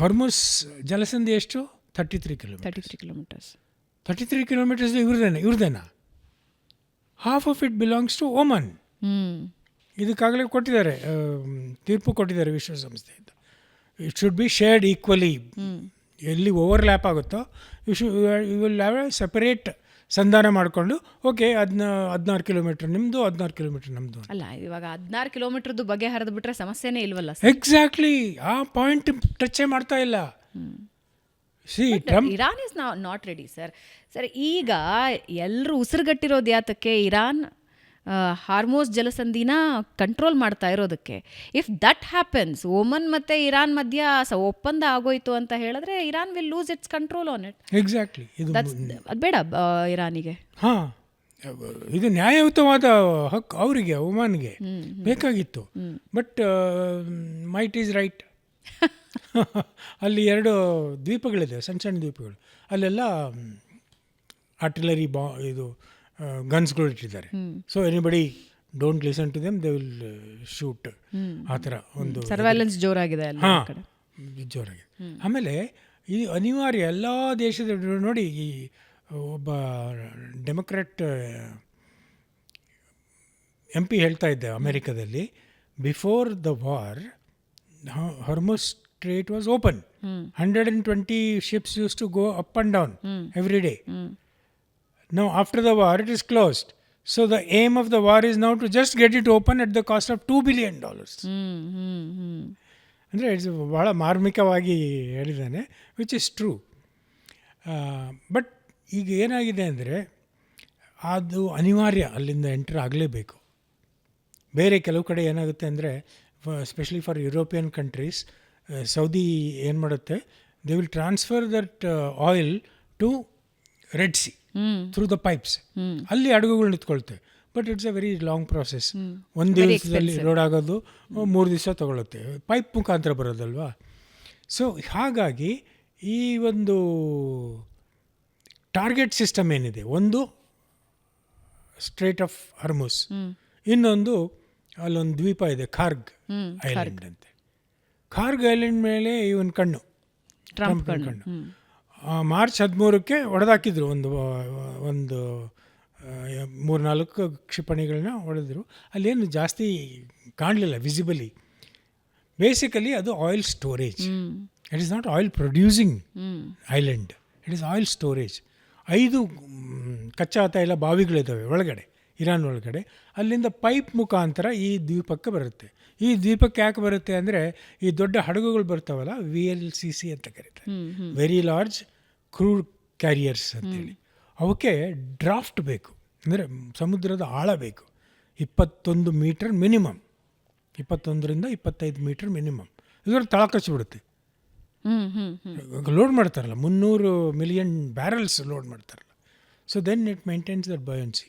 Hormuz ಜಲಸಂಧಿ ಎಷ್ಟು? 33 kilometers. 33 kilometers ಇವ್ರದೇನಾ? Half of it belongs to Oman. ಇದಕ್ಕಾಗಲೇ ಕೊಟ್ಟಿದ್ದಾರೆ, ತೀರ್ಪು ಕೊಟ್ಟಿದ್ದಾರೆ ವಿಶ್ವಸಂಸ್ಥೆಯಿಂದ. It should be shared equally. ಎಲ್ಲಿ ಓವರ್ಲ್ಯಾಪ್ ಆಗುತ್ತೋ you will have a separate ಸಂಧಾನ ಮಾಡಿಕೊಂಡು, ಓಕೆ 16 ಕಿಲೋಮೀಟರ್ ನಿಮ್ಮದು, 16 ಕಿಲೋಮೀಟರ್ ನಮ್ಮದು. ಅಲ್ಲ, ಇವಾಗ 16 ಕಿಲೋಮೀಟರ್ದು ಬಗ್ಗೆ ಹರಿದು ಬಿಟ್ರೆ ಸಮಸ್ಯೆನೇ ಇಲ್ವಲ್ಲ. ಎಕ್ಸಾಕ್ಟ್ಲಿ, ಆ ಪಾಯಿಂಟ್ ಟಚ್ ಮಾಡ್ತಾ ಇಲ್ಲ. Iran is not ready sir. ಈಗ ಎಲ್ಲರೂ ಉಸಿರುಗಟ್ಟಿರೋದು ಯಾತಕ್ಕೆ? ಇರಾನ್ ಹಾರ್ಮೋಸ್ ಜಲಸಂಧಿನ ಕಂಟ್ರೋಲ್ ಮಾಡ್ತಾ ಇರೋದಕ್ಕೆ. ಇಫ್ ದಟ್ ಹ್ಯಾಪನ್ಸ್, ಒಮನ್ ಮತ್ತು ಇರಾನ್ ಮಧ್ಯ ಒಪ್ಪಂದ ಆಗೋಯ್ತು ಅಂತ ಹೇಳಿದ್ರೆ Iran will lose it's control on it. Exactly, ಅದು ಬೇಡ ಇರಾನಿಗೆ. ಹಾಂ, ಇದು ನ್ಯಾಯಯುತವಾದ ಹಕ್ಕು ಅವರಿಗೆ, ಒಮಾನ್ಗೆ ಬೇಕಾಗಿತ್ತು. But mite is right. ಅಲ್ಲಿ 2 ದ್ವೀಪಗಳಿದೆ, ಸಣ್ಣ ಸಣ್ಣ ದ್ವೀಪಗಳು. ಅಲ್ಲೆಲ್ಲ ಆರ್ಟಿಲರಿ ಇದು ಗನ್ಸ್ಗಳು ಇಟ್ಟಿದ್ದಾರೆ. So anybody don't listen to them, they will shoot. ಆ ಥರ ಒಂದು ಸರ್ವೈಲೆನ್ಸ್ ಜೋರಾಗಿದೆ. ಹಾಂ, ಜೋರಾಗಿದೆ. ಆಮೇಲೆ ಇದು ಅನಿವಾರ್ಯ ಎಲ್ಲ ದೇಶದ ನೋಡಿ. ಈ ಒಬ್ಬ ಡೆಮೊಕ್ರಾಟ್ MP ಹೇಳ್ತಾ ಇದ್ದೆ ಅಮೆರಿಕದಲ್ಲಿ, before the war Hormuz straight was open. 120 ships used to go up and down every day. Now after the war it is closed. So the aim of the war is now to just get it open at the cost of $2 billion. ಅಂದರೆ it's ಭಾಳ ಮಾರ್ಮಿಕವಾಗಿ ಹೇಳಿದ್ದಾನೆ, which is true. But ಈಗ ಏನಾಗಿದೆ ಅಂದರೆ ಅದು ಅನಿವಾರ್ಯ, ಅಲ್ಲಿಂದ ಎಂಟರ್ ಆಗಲೇಬೇಕು. ಬೇರೆ ಕೆಲವು ಕಡೆ ಏನಾಗುತ್ತೆ ಅಂದರೆ, especially for European countries, Saudi ಏನು ಮಾಡುತ್ತೆ, they will transfer that oil to Red Sea through the pipes. ಅಲ್ಲಿ ಹಡಗುಗಳು ನಿಂತ್ಕೊಳ್ತವೆ. But it's a very long process. ಒಂದು ದಿವಸದಲ್ಲಿ ಲೋಡ್ ಆಗೋದು 3 ದಿವಸ ತೊಗೊಳುತ್ತೆ, ಪೈಪ್ ಮುಖಾಂತರ ಬರೋದಲ್ವಾ. ಸೊ ಹಾಗಾಗಿ ಈ ಒಂದು ಟಾರ್ಗೆಟ್ ಸಿಸ್ಟಮ್ ಏನಿದೆ, ಒಂದು ಸ್ಟ್ರೇಟ್ ಆಫ್ ಹಾರ್ಮುಸ್, ಇನ್ನೊಂದು ಅಲ್ಲೊಂದು ದ್ವೀಪ ಇದೆ ಖಾರ್ಗ್ ಐಲ್ಯಾಂಡ್ ಅಂತೆ. ಖಾರ್ಗ್ ಐಲ್ಯಾಂಡ್ ಮೇಲೆ ಇವನ್ ಕಣ್ಣು, ಟ್ರಂಪ್ ಕಣ್ಣು. ಮಾರ್ಚ್ 13ಕ್ಕೆ ಹೊಡೆದಾಕಿದ್ರು, ಒಂದು 3-4 ಕ್ಷಿಪಣಿಗಳನ್ನ ಹೊಡೆದ್ರು. ಅಲ್ಲೇನು ಜಾಸ್ತಿ ಕಾಣಲಿಲ್ಲ ವಿಸಿಬಲಿ. ಬೇಸಿಕಲಿ ಅದು oil storage. It is not oil producing island, it is oil storage. 5 ಕಚ್ಚಾ ತೈಲ ಬಾವಿಗಳಿದ್ದಾವೆ ಒಳಗಡೆ, ಇರಾನ್ ಒಳಗಡೆ. ಅಲ್ಲಿಂದ ಪೈಪ್ ಮುಖಾಂತರ ಈ ದ್ವೀಪಕ್ಕೆ ಬರುತ್ತೆ. ಈ ದ್ವೀಪಕ್ಕೆ ಯಾಕೆ ಬರುತ್ತೆ ಅಂದರೆ, ಈ ದೊಡ್ಡ ಹಡಗುಗಳು ಬರ್ತಾವಲ್ಲ, VLCC ಅಂತ ಕರೀತಾರೆ, ವೆರಿ ಲಾರ್ಜ್ ಕ್ರೂಡ್ ಕ್ಯಾರಿಯರ್ಸ್ ಅಂತೇಳಿ. ಅವಕ್ಕೆ ಡ್ರಾಫ್ಟ್ ಬೇಕು, ಅಂದರೆ ಸಮುದ್ರದ ಆಳ ಬೇಕು. 21 ಮೀಟರ್ ಮಿನಿಮಮ್, 21ರಿಂದ 25 ಮೀಟರ್ ಮಿನಿಮಮ್. ಇದರ ತಳ ಕಚ್ಚಿಬಿಡುತ್ತೆ. ಲೋಡ್ ಮಾಡ್ತಾರಲ್ಲ, 300 ಮಿಲಿಯನ್ ಬ್ಯಾರಲ್ಸ್ ಲೋಡ್ ಮಾಡ್ತಾರಲ್ಲ. So then it maintains that buoyancy.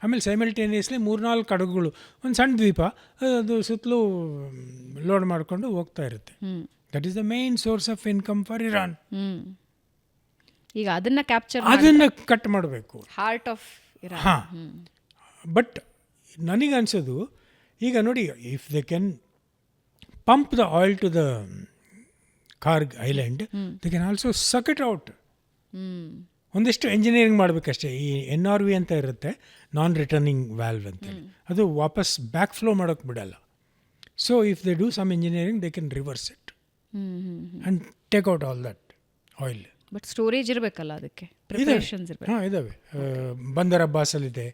ಆಮೇಲೆ ಸೈಮಲ್ಟೇನಿಯಸ್ಲಿ 3-4 ಹಡಗುಗಳು, ಒಂದು ಸಣ್ಣ ದ್ವೀಪ, ಅದು ಸುತ್ತಲೂ ಲೋಡ್ ಮಾಡಿಕೊಂಡು ಹೋಗ್ತಾ ಇರುತ್ತೆ. That is the main source of income for Iran. ಈಗ ಅದನ್ನು ಕಟ್ ಮಾಡಬೇಕು, ಹಾರ್ಟ್ ಆಫ್ ಇರಾನ್. ಹಾಂ, ಬಟ್ ನನಗನ್ಸೋದು ಈಗ ನೋಡಿ, if they can pump the oil to the Kharg island, they can also suck it out. ಒಂದಿಷ್ಟು ಎಂಜಿನಿಯರಿಂಗ್ ಮಾಡಬೇಕಷ್ಟೇ. ಈ NRV ಅಂತ ಇರುತ್ತೆ, ನಾನ್ ರಿಟರ್ನಿಂಗ್ ವ್ಯಾಲ್ವ್ ಅಂತೇಳಿ, ಅದು ವಾಪಸ್ ಬ್ಯಾಕ್ ಫ್ಲೋ ಮಾಡೋಕ್ಕೆ ಬಿಡಲ್ಲ. So if they do some engineering, they can reverse it and take out all that oil. But storage ಇರಬೇಕಲ್ಲ, ಅದಕ್ಕೆ ಹಾಂ ಇದ್ದಾವೆ. ಬಂದರ್ ಅಬ್ಬಾಸಲ್ಲಿದೆ,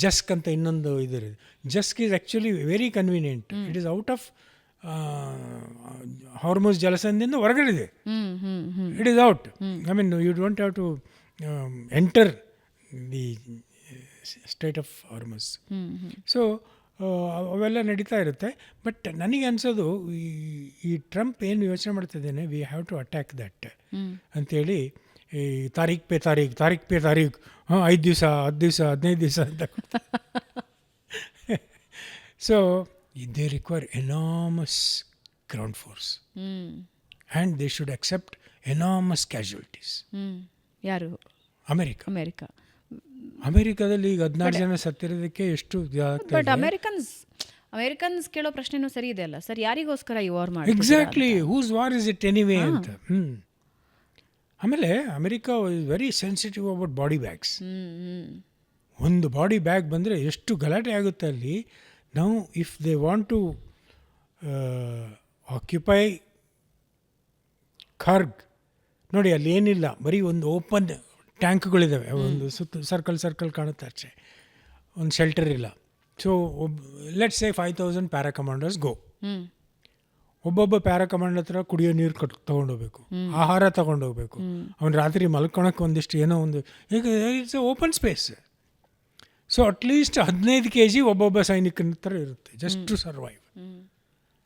ಜಸ್ಕ್ ಅಂತ ಇನ್ನೊಂದು ಇದೆ. Jask is actually very convenient. It is out of Hormuz ಜಲಸಂಧಿಯಿಂದ ಹೊರಗಡೆ ಇದೆ. It is out. I mean you don't have to enter the state of Hormuz. So ಅವೆಲ್ಲ ನಡೀತಾ ಇರುತ್ತೆ. ಬಟ್ ನನಗೆ ಅನಿಸೋದು, ಈ ಟ್ರಂಪ್ ಏನು ಯೋಚನೆ ಮಾಡ್ತಿದ್ದೇನೆ, we have to attack that ಅಂಥೇಳಿ, ಈ ತಾರೀಖ್ ಪೇ ತಾರೀಖ್ 5 ದಿವಸ 10 ದಿವಸ 15 ದಿವಸ ಅಂತ. So they require enormous ground force and they should accept enormous casualties. ಯಾರು? ಅಮೆರಿಕಾದಲ್ಲಿ ಈಗ 16 ಜನ ಸತ್ತಿರೋದಕ್ಕೆ ಎಷ್ಟು. ಬಟ್ ಅಮೆರಿಕನ್ಸ್ ಅಮೆರಿಕನ್ಸ್ ಕೇಳೋ ಪ್ರಶ್ನೆನೂ ಸರಿ ಇದೆ ಅಲ್ಲ ಸರ್, ಯಾರಿಗೋಸ್ಕರ ಈ ವಾರ್ ಮಾಡಿ? Exactly, whose war is it anyway ಅಂತ. ಆಮೇಲೆ America is very sensitive about body bags. ಒಂದು ಬಾಡಿ ಬ್ಯಾಗ್ ಬಂದರೆ ಎಷ್ಟು ಗಲಾಟೆ ಆಗುತ್ತೆ ಅಲ್ಲಿ. ನಾವು if they want to occupy Kharg ನೋಡಿ, ಅಲ್ಲಿ ಏನಿಲ್ಲ, ಬರೀ ಒಂದು ಓಪನ್ ಟ್ಯಾಂಕ್ಗಳಿದ್ದಾವೆ, ಒಂದು ಸುತ್ತ ಸರ್ಕಲ್ ಕಾಣುತ್ತೆ ಅಷ್ಟೇ, ಒಂದು ಶೆಲ್ಟರ್ ಇಲ್ಲ. So let's say 5,000 para commanders go. ಒಬ್ಬೊಬ್ಬ ಪ್ಯಾರಾ ಕಮಾಂಡರ್ ಹತ್ರ ಕುಡಿಯೋ ನೀರು ತೊಗೊಂಡೋಗ್ಬೇಕು, ಆಹಾರ ತೊಗೊಂಡೋಗ್ಬೇಕು, ಅವ್ನು ರಾತ್ರಿ ಮಲ್ಕೊಳಕ್ಕೆ ಒಂದಿಷ್ಟು ಏನೋ ಒಂದು, ಈಗ it's a open space. So at least 15 kg ಒಬ್ಬೊಬ್ಬ ಸೈನಿಕನ ಹತ್ರ ಇರುತ್ತೆ, ಜಸ್ಟ್ ಟು ಸರ್ವೈವ್.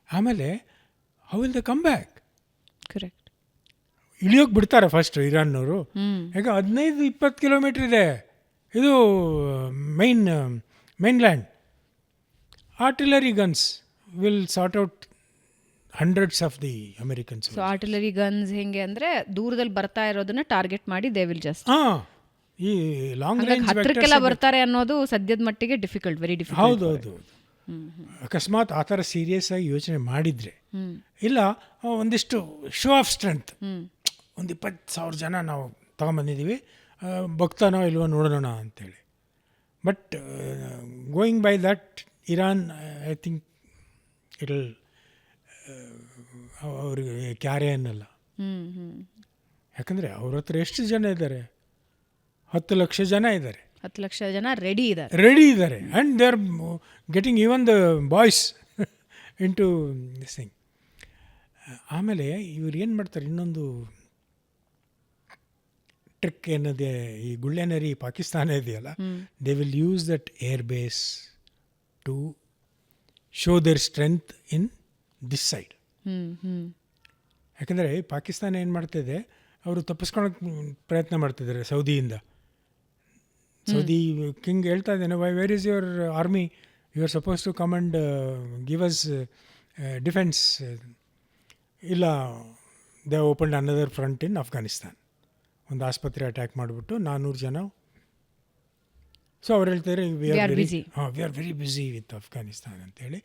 ಆಮೇಲೆ how will the come back? Correct. ಇಳಿಯೋಕೆ ಬಿಡ್ತಾರೆ ಫಸ್ಟ್ ಇರಾನ್ನವರು. ಈಗ 15-20 ಕಿಲೋಮೀಟ್ರ್ ಇದೆ ಇದು mainland. Artillery guns will sort out hundreds of the Americans. So artillery guns ಹೆಂಗೆ ಅಂದರೆ ದೂರದಲ್ಲಿ ಬರ್ತಾ ಇರೋದನ್ನ ಟಾರ್ಗೆಟ್ ಮಾಡಿ ದೇ ವಿಲ್ ಜಸ್ಟ್, ಈ ಲಾಂಗ್ ರೇಂಜ್ ಹತ್ರಕ್ಕೆಲ್ಲ ಬರ್ತಾರೆ ಅನ್ನೋದು ಸದ್ಯದ ಮಟ್ಟಿಗೆ ಡಿಫಿಕಲ್ಟ್, ವೆರಿ ಡಿಫಿಕಲ್ಟ್. ಹೌದು. ಅಕಸ್ಮಾತ್ ಆ ಥರ ಸೀರಿಯಸ್ ಆಗಿ ಯೋಚನೆ ಮಾಡಿದರೆ, ಇಲ್ಲ ಒಂದಿಷ್ಟು ಶೋ ಆಫ್ ಸ್ಟ್ರೆಂತ್, ಒಂದು 20,000 ಜನ ನಾವು ತೊಗೊಂಬಂದಿದ್ದೀವಿ, ಬಗ್ತಾನೋ ಇಲ್ವೋ ನೋಡೋಣ ಅಂತೇಳಿ. But going by that Iran, I think it ಅವ್ರಿಗೆ ಕ್ಯಾರೆ ಅನ್ನಲ್ಲ. ಯಾಕಂದರೆ ಅವ್ರ ಹತ್ರ ಎಷ್ಟು ಜನ ಇದ್ದಾರೆ? 10 ಲಕ್ಷ ಜನ ಇದ್ದಾರೆ. 10 ಲಕ್ಷ ಜನ ರೆಡಿ ಇದ್ದಾರೆ. And they are getting even the boys into this thing. ಆಮೇಲೆ ಇವ್ರು ಏನು ಮಾಡ್ತಾರೆ, ಇನ್ನೊಂದು ಟ್ರಿಕ್ ಏನದೆ, ಈ ಗುಳ್ಳೆನರಿ ಪಾಕಿಸ್ತಾನ ಇದೆಯಲ್ಲ, they will use that air base to show their strength in this side. ಯಾಕಂದರೆ ಪಾಕಿಸ್ತಾನ ಏನು ಮಾಡ್ತಿದೆ, ಅವರು ತಪ್ಪಿಸ್ಕೊಳಕ್ಕೆ ಪ್ರಯತ್ನ ಮಾಡ್ತಿದ್ದಾರೆ ಸೌದಿಯಿಂದ. ಸೌದಿ ಕಿಂಗ್ ಹೇಳ್ತಾ ಇದ್ದಾನೆ, where is your army, you are suppose to come and give us defence. ಇಲ್ಲ, they opened another front in Afghanistan. ಒಂದು ಆಸ್ಪತ್ರೆ ಅಟ್ಯಾಕ್ ಮಾಡಿಬಿಟ್ಟು 400 ಜನ. ಸೊ ಅವ್ರು ಹೇಳ್ತಾರೆ, we are very busy with Afghanistan ಅಂತೇಳಿ.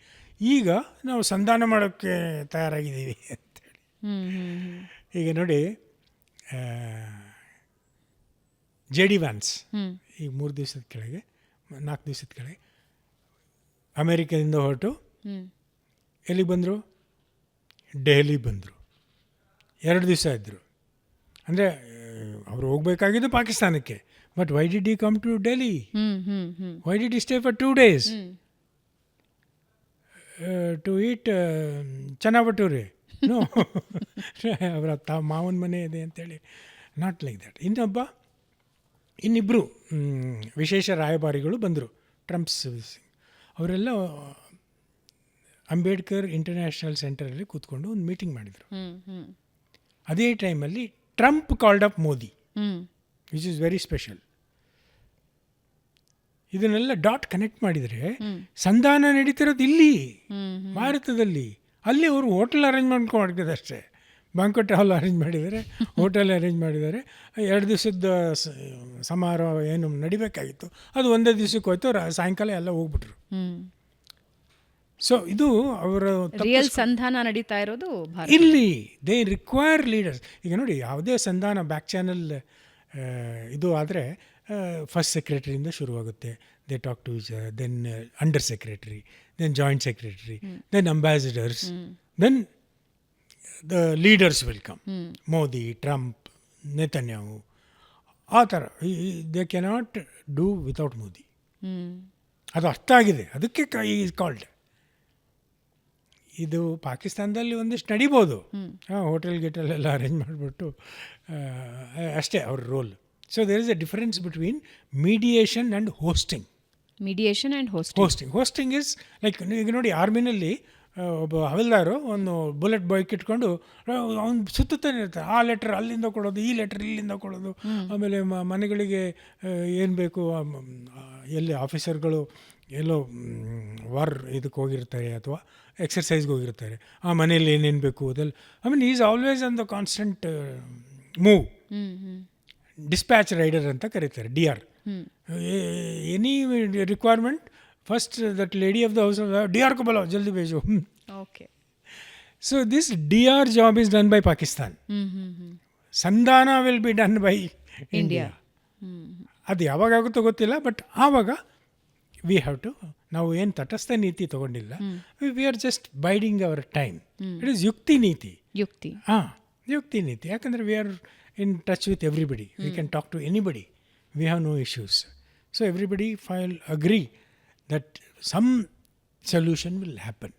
ಈಗ ನಾವು ಸಂಧಾನ ಮಾಡೋಕ್ಕೆ ತಯಾರಾಗಿದ್ದೀವಿ ಅಂತೇಳಿ. ಈಗ ನೋಡಿ, JD ವ್ಯಾನ್ಸ್ ಈಗ 3 ದಿವಸದ ಕೆಳಗೆ, 4 ದಿವಸದ ಕೆಳಗೆ ಅಮೇರಿಕದಿಂದ ಹೊರಟು ಎಲ್ಲಿಗೆ ಬಂದರು? ಡೆಹಲಿ ಬಂದರು. 2 ದಿವಸ ಇದ್ದರು. ಅಂದರೆ ಅವರು ಹೋಗಬೇಕಾಗಿದ್ದು ಪಾಕಿಸ್ತಾನಕ್ಕೆ. But why did he come to Delhi? Why did he stay for 2 days? To eat chana bhature? ನೋ, ಅವರ ಮಾವನ ಮನೆ ಇದೆ ಅಂತೇಳಿ. Not like that. ಇನ್ನಿಬ್ಬರು ವಿಶೇಷ ರಾಯಭಾರಿಗಳು ಬಂದರು, ಟ್ರಂಪ್ಸ್. ಅವರೆಲ್ಲ ಅಂಬೇಡ್ಕರ್ ಇಂಟರ್ನ್ಯಾಷನಲ್ ಸೆಂಟರಲ್ಲಿ ಕೂತ್ಕೊಂಡು ಒಂದು ಮೀಟಿಂಗ್ ಮಾಡಿದರು. ಅದೇ ಟೈಮಲ್ಲಿ Trump called up Modi, which is very special. ಇದನ್ನೆಲ್ಲ ಡಾಟ್ ಕನೆಕ್ಟ್ ಮಾಡಿದರೆ ಸಂಧಾನ ನಡೀತಿರೋದು ಇಲ್ಲಿ ಭಾರತದಲ್ಲಿ. ಅಲ್ಲಿ ಅವರು ಹೋಟೆಲ್ ಅರೇಂಜ್ ಮಾಡ್ಕೊಂಡಿದ್ದಾರೆ ಅಷ್ಟೇ. ಬ್ಯಾಂಕ್ವೆಟ್ ಹಾಲ್ ಅರೇಂಜ್ ಮಾಡಿದ್ದಾರೆ, ಹೋಟೆಲ್ ಅರೇಂಜ್ ಮಾಡಿದ್ದಾರೆ. 2 ದಿವಸದ ಸಮಾರೋಹ ಏನು ನಡಿಬೇಕಾಗಿತ್ತು ಅದು ಒಂದೇ ದಿವಸಕ್ಕೆ ಹೋಯ್ತು, ಸಾಯಂಕಾಲ ಎಲ್ಲ ಹೋಗ್ಬಿಟ್ರು. ಸೊ ಇದು ಅವರ ರಿಯಲ್ ಸಂಧಾನ ನಡೀತಾ ಇರೋದು ಇಲ್ಲಿ. They require leaders. ಈಗ ನೋಡಿ, ಯಾವುದೇ ಸಂಧಾನ ಬ್ಯಾಕ್ ಚಾನಲ್ ಇದು ಆದರೆ ಫಸ್ಟ್ ಸೆಕ್ರೆಟರಿಯಿಂದ ಶುರುವಾಗುತ್ತೆ. They talk to each other, then under secretary, then joint secretary, then ambassadors, then the leaders will come. Modi, Trump, Netanyahu, ಆ ಥರ. They cannot do without Modi. ಅದು ಅರ್ಥ ಆಗಿದೆ, ಅದಕ್ಕೆ ಈಸ್ ಕಾಲ್ಡ್. ಇದು ಪಾಕಿಸ್ತಾನದಲ್ಲಿ ಒಂದಿಷ್ಟು ನಡಿಬೋದು, ಹೋಟೆಲ್ ಗಿಟೆಲ್ ಎಲ್ಲ ಅರೇಂಜ್ ಮಾಡಿಬಿಟ್ಟು ಅಷ್ಟೇ ಅವ್ರ role. So there is a difference between mediation and hosting. Hosting is like, ಈಗ ನೋಡಿ ಆರ್ಮಿನಲ್ಲಿ ಒಬ್ಬ ಹವಿಲ್ದಾರು ಒಂದು ಬುಲೆಟ್ ಬಾಯ್ಕ್ ಇಟ್ಕೊಂಡು ಅವ್ನು ಸುತ್ತಾನೆ ಇರ್ತಾರೆ. ಆ ಲೆಟ್ರ್ ಅಲ್ಲಿಂದ ಕೊಡೋದು, ಈ ಲೆಟ್ರ್ ಇಲ್ಲಿಂದ ಕೊಡೋದು. ಆಮೇಲೆ ಮನೆಗಳಿಗೆ ಏನು ಬೇಕು, ಎಲ್ಲಿ ಆಫೀಸರ್ಗಳು ಎಲ್ಲೋ ವಾರ್ ಇದಕ್ಕೆ ಹೋಗಿರ್ತಾರೆ ಅಥವಾ ಎಕ್ಸರ್ಸೈಸ್ಗೆ ಹೋಗಿರ್ತಾರೆ, ಆ ಮನೇಲಿ ಏನೇನು ಬೇಕು ಅದೆಲ್ಲ. I mean is always on the constant move. Dispatch rider ಅಂತ ಕರೀತಾರೆ, DR. Any requirement First, that lady of the house, DR ko bulao, jaldi bhejo. Okay. So this DR job is done by Pakistan. Sandhana will be done by India. ಅದು ಯಾವಾಗ ಆಗುತ್ತೋ ಗೊತ್ತಿಲ್ಲ, but ಆವಾಗ V have to, ನಾವು ಏನು ತಟಸ್ಥ ನೀತಿ ತಗೊಂಡಿಲ್ಲ, we are just biding our time. It is ಯುಕ್ತಿ ನೀತಿ. ಯುಕ್ತಿ. ಯುಕ್ತಿ ನೀತಿ. ಯಾಕಂದರೆ we are in touch with everybody, we can talk to anybody, we have no issues. So everybody file agree that some solution will happen.